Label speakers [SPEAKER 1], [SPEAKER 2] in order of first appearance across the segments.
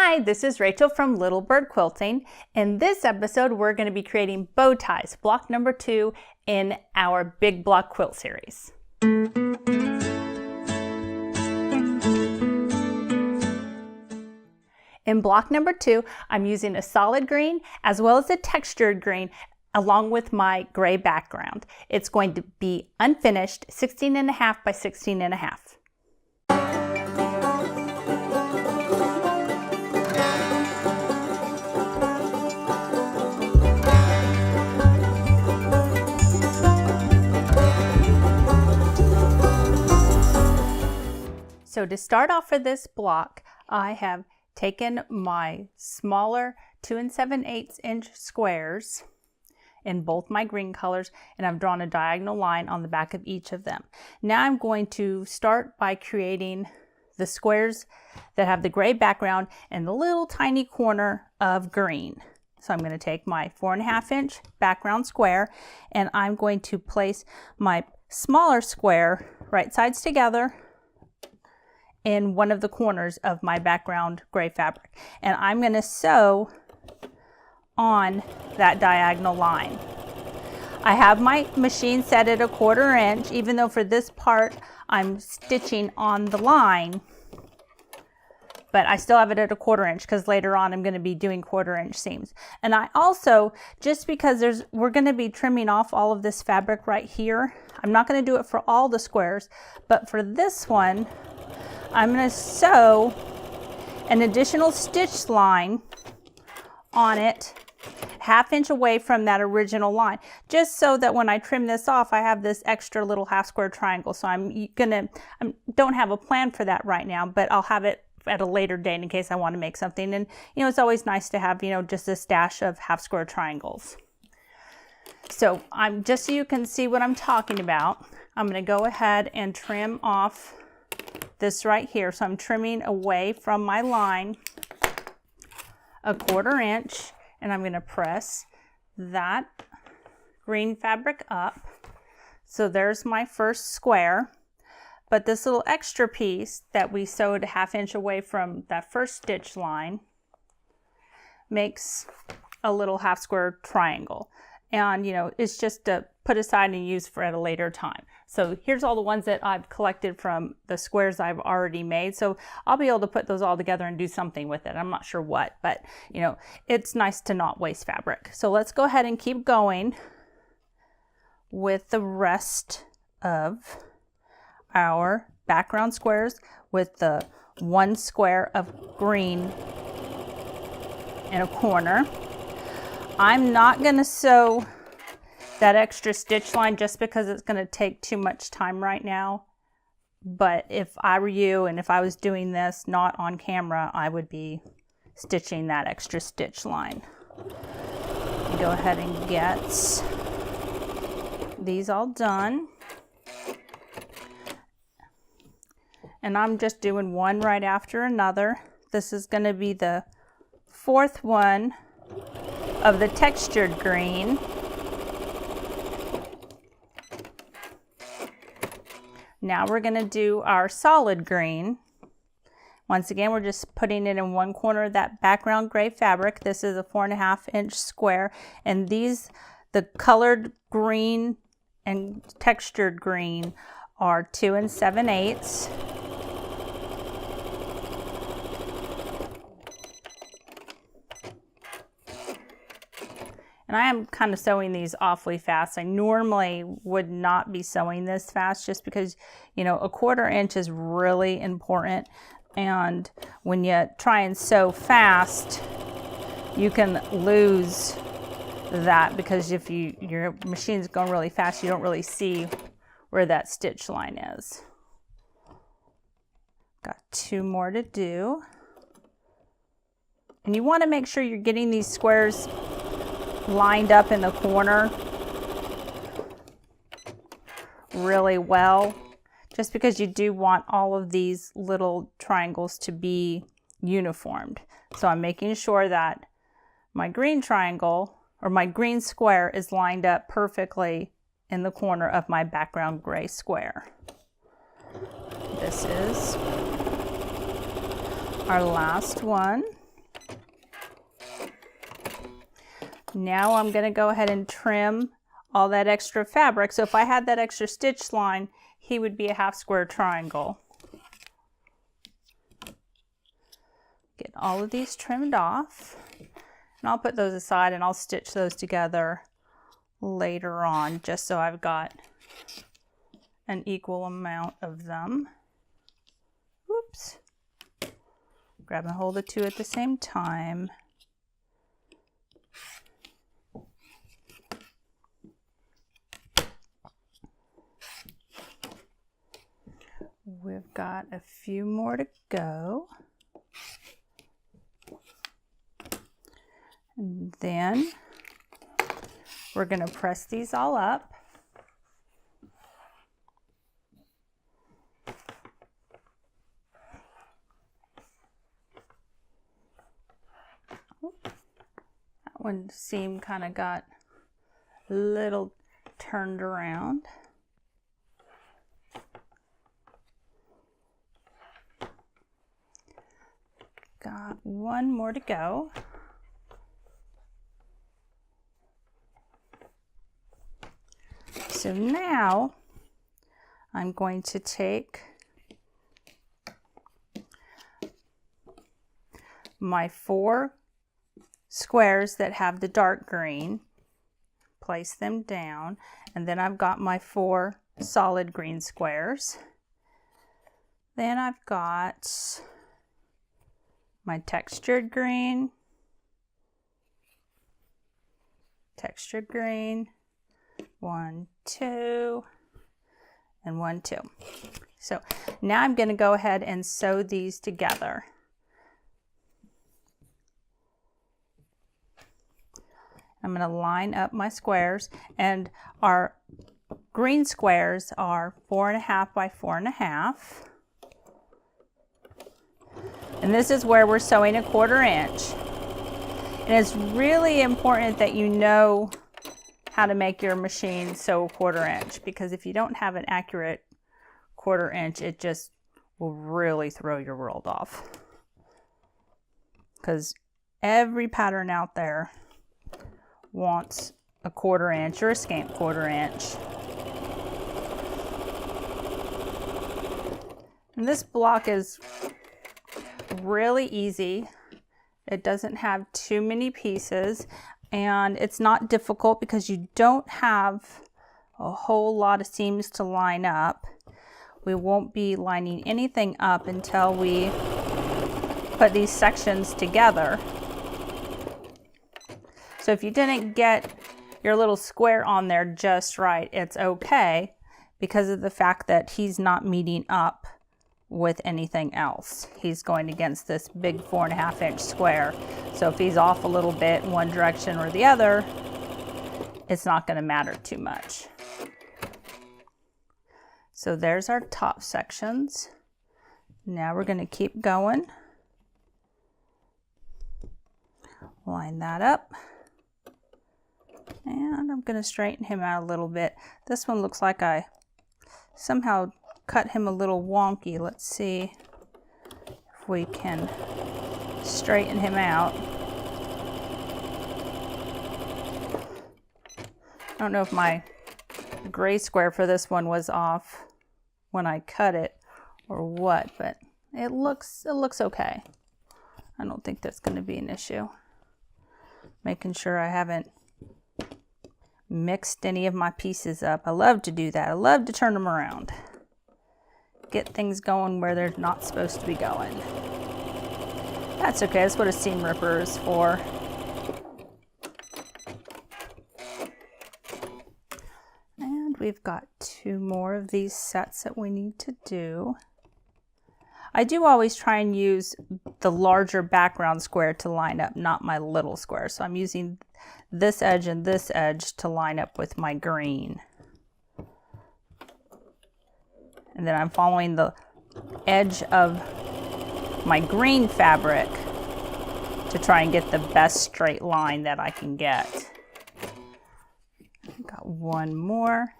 [SPEAKER 1] Hi, this is Rachel from Little Bird Quilting. In this episode, we're going to be creating bow ties, block number 2 in our Big Block Quilt series. In block number 2, I'm using a solid green as well as a textured green along with my gray background. It's going to be unfinished, 16.5 by 16.5. So to start off for this block, I have taken my smaller 2 7/8 inch squares in both my green colors, and I've drawn a diagonal line on the back of each of them. Now I'm going to start by creating the squares that have the gray background and the little tiny corner of green. So I'm going to take my 4.5 inch background square, and I'm going to place my smaller square right sides together in one of the corners of my background gray fabric, and I'm going to sew on that diagonal line. I have my machine set at 1/4 inch, even though for this part I'm stitching on the line, but I still have it at 1/4 inch because later on I'm going to be doing 1/4 inch seams. And I also, just because we're going to be trimming off all of this fabric right here, I'm not going to do it for all the squares, but for this one I'm going to sew an additional stitch line on it 1/2 inch away from that original line, just so that when I trim this off I have this extra little half square triangle. So I don't have a plan for that right now, but I'll have it at a later date in case I want to make something. And you know, it's always nice to have, you know, just a stash of half square triangles. So just so you can see what I'm talking about, I'm going to go ahead and trim off this right here. So I'm trimming away from my line 1/4 inch, and I'm going to press that green fabric up. So there's my first square, but this little extra piece that we sewed 1/2 inch away from that first stitch line makes a little half square triangle. And you know, it's just to put aside and use for at a later time. So here's all the ones that I've collected from the squares I've already made. So I'll be able to put those all together and do something with it. I'm not sure what, but you know, it's nice to not waste fabric. So let's go ahead and keep going with the rest of our background squares with the 1 square of green in a corner. I'm not going to sew that extra stitch line just because it's going to take too much time right now. But if I were you and if I was doing this not on camera, I would be stitching that extra stitch line. Go ahead and get these all done. And I'm just doing one right after another. This is going to be the 4th one of the textured green. Now we're going to do our solid green. Once again, we're just putting it in one corner of that background gray fabric. This is a 4.5 inch square, and the colored green and textured green are 2 7/8. And I am kind of sewing these awfully fast. I normally would not be sewing this fast just because, you know, 1/4 inch is really important. And when you try and sew fast, you can lose that because if your machine's going really fast, you don't really see where that stitch line is. Got 2 more to do. And you want to make sure you're getting these squares lined up in the corner really well, just because you do want all of these little triangles to be uniformed. So I'm making sure that my green triangle or my green square is lined up perfectly in the corner of my background gray square. This is our last one. Now I'm going to go ahead and trim all that extra fabric. So if I had that extra stitch line, he would be a half square triangle. Get all of these trimmed off, and I'll put those aside and I'll stitch those together later on, just so I've got an equal amount of them. Oops. Grab and hold the two at the same time. We've got a few more to go. And then we're going to press these all up. That one seam kind of got a little turned around. Got one more to go. So now I'm going to take my 4 squares that have the dark green, place them down, and then I've got my 4 solid green squares. Then I've got my textured green, 1, 2, and 1, 2. So now I'm going to go ahead and sew these together. I'm going to line up my squares, and our green squares are 4.5 by 4.5. And this is where we're sewing a 1/4 inch. And it's really important that you know how to make your machine sew a 1/4 inch, because if you don't have an accurate 1/4 inch, it just will really throw your world off. Because every pattern out there wants a 1/4 inch or a scant 1/4 inch. And this block is really easy. It doesn't have too many pieces, and it's not difficult because you don't have a whole lot of seams to line up. We won't be lining anything up until we put these sections together. So if you didn't get your little square on there just right, it's okay, because of the fact that he's not meeting up with anything else. He's going against this big 4.5 inch square. So if he's off a little bit in one direction or the other, it's not going to matter too much. So there's our top sections. Now we're going to keep going. Line that up. And I'm going to straighten him out a little bit. This one looks like I somehow cut him a little wonky. Let's see if we can straighten him out. I don't know if my gray square for this one was off when I cut it or what, but it looks okay. I don't think that's going to be an issue. Making sure I haven't mixed any of my pieces up. I love to do that. I love to turn them around. Get things going where they're not supposed to be going. That's okay. That's what a seam ripper is for. And we've got 2 more of these sets that we need to do. I do always try and use the larger background square to line up, not my little square. So I'm using this edge and this edge to line up with my green. And then I'm following the edge of my green fabric to try and get the best straight line that I can get. Got one more.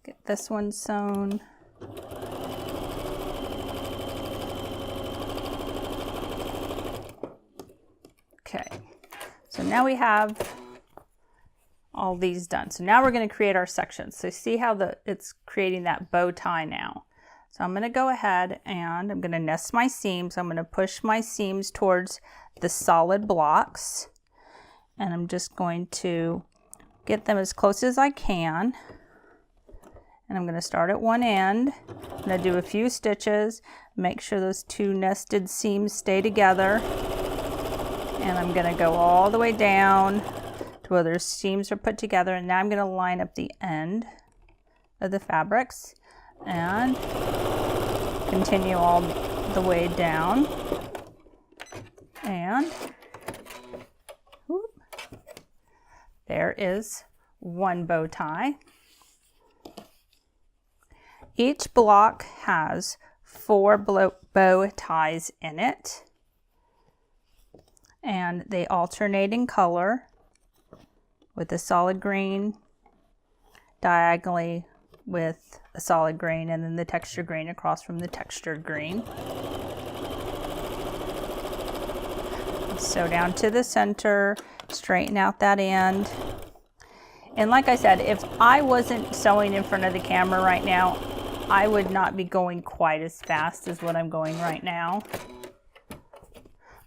[SPEAKER 1] Get this one sewn. Okay, so now we have all these done. So now we're going to create our sections. So see how it's creating that bow tie now. So I'm going to go ahead and I'm going to nest my seams. I'm going to push my seams towards the solid blocks, and I'm just going to get them as close as I can. And I'm going to start at one end. I'm going to do a few stitches, make sure those two nested seams stay together. And I'm going to go all the way down to where their seams are put together. And now I'm going to line up the end of the fabrics and continue all the way down. And whoop, there is one bow tie. Each block has 4 bow ties in it, and they alternate in color with a solid green diagonally with a solid green, and then the texture green across from the textured green. Sew down to the center, straighten out that end. And like I said, if I wasn't sewing in front of the camera right now, I would not be going quite as fast as what I'm going right now.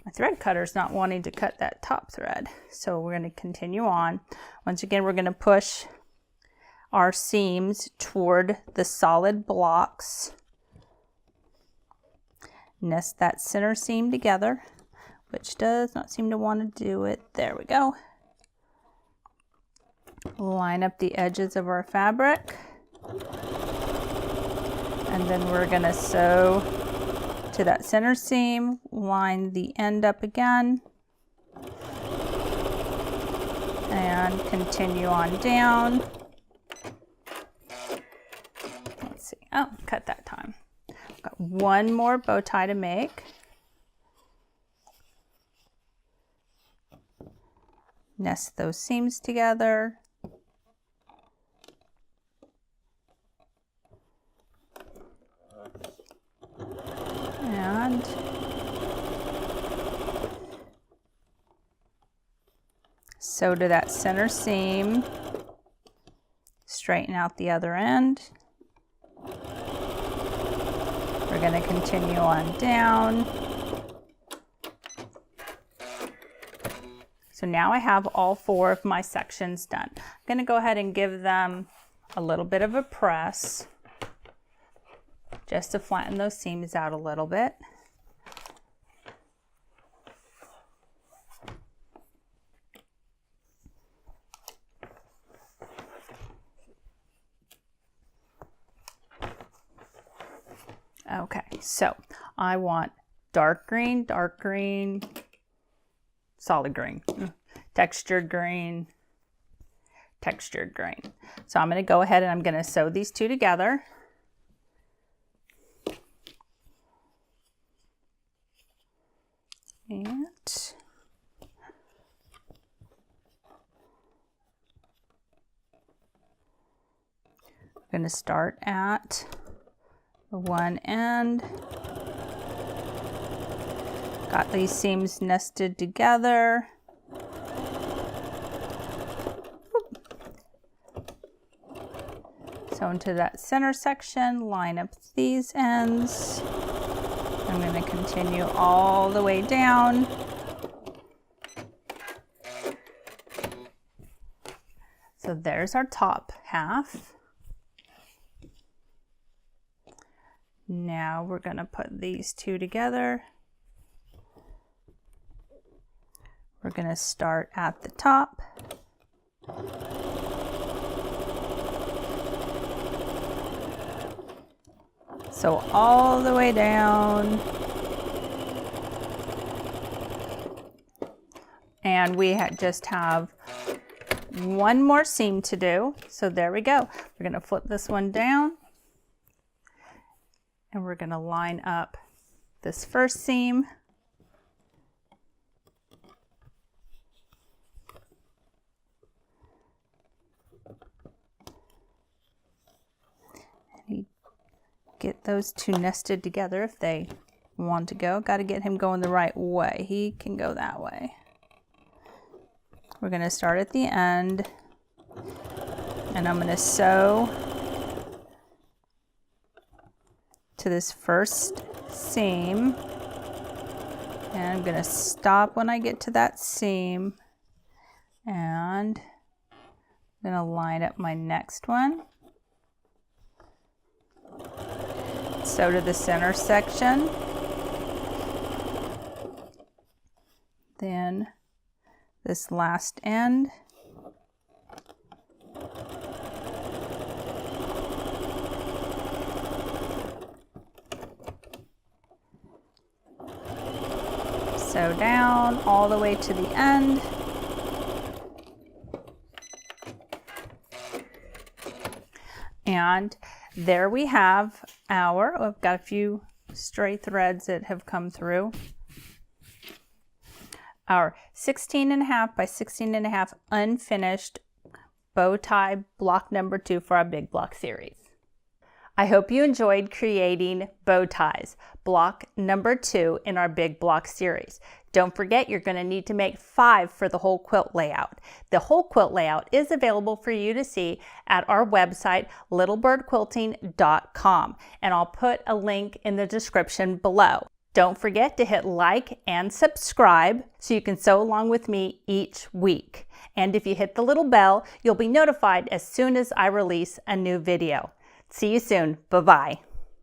[SPEAKER 1] My thread cutter's not wanting to cut that top thread, so we're going to continue on. Once again, we're going to push our seams toward the solid blocks. Nest that center seam together, which does not seem to want to do it. There we go. Line up the edges of our fabric. And then we're going to sew to that center seam, line the end up again, and continue on down. Let's see, oh, cut that time. Got one more bow tie to make. Nest those seams together. And sew to that center seam, straighten out the other end. We're going to continue on down. So now I have all 4 of my sections done. I'm going to go ahead and give them a little bit of a press, just to flatten those seams out a little bit. Okay, so I want dark green, solid green, textured green, textured green. So I'm going to go ahead and I'm going to sew these two together. And I'm going to start at one end. Got these seams nested together. So into that center section, line up these ends. I'm going to continue all the way down. So there's our top half. Now we're going to put these two together. We're going to start at the top. So all the way down. And we just have one more seam to do. So there we go. We're going to flip this one down. And we're going to line up this first seam. And get those two nested together if they want to go. Got to get him going the right way. He can go that way. We're going to start at the end, and I'm going to sew to this first seam, and I'm going to stop when I get to that seam, and I'm going to line up my next one, sew to the center section, then this last end, sew down all the way to the end, and there we have our, I've got a few stray threads that have come through, our 16.5 by 16.5 unfinished bow tie block number 2 for our Big Block series. I hope you enjoyed creating bow ties, block number 2 in our Big Block series. Don't forget, you're going to need to make 5 for the whole quilt layout. The whole quilt layout is available for you to see at our website, littlebirdquilting.com, and I'll put a link in the description below. Don't forget to hit like and subscribe so you can sew along with me each week. And if you hit the little bell, you'll be notified as soon as I release a new video. See you soon. Bye-bye.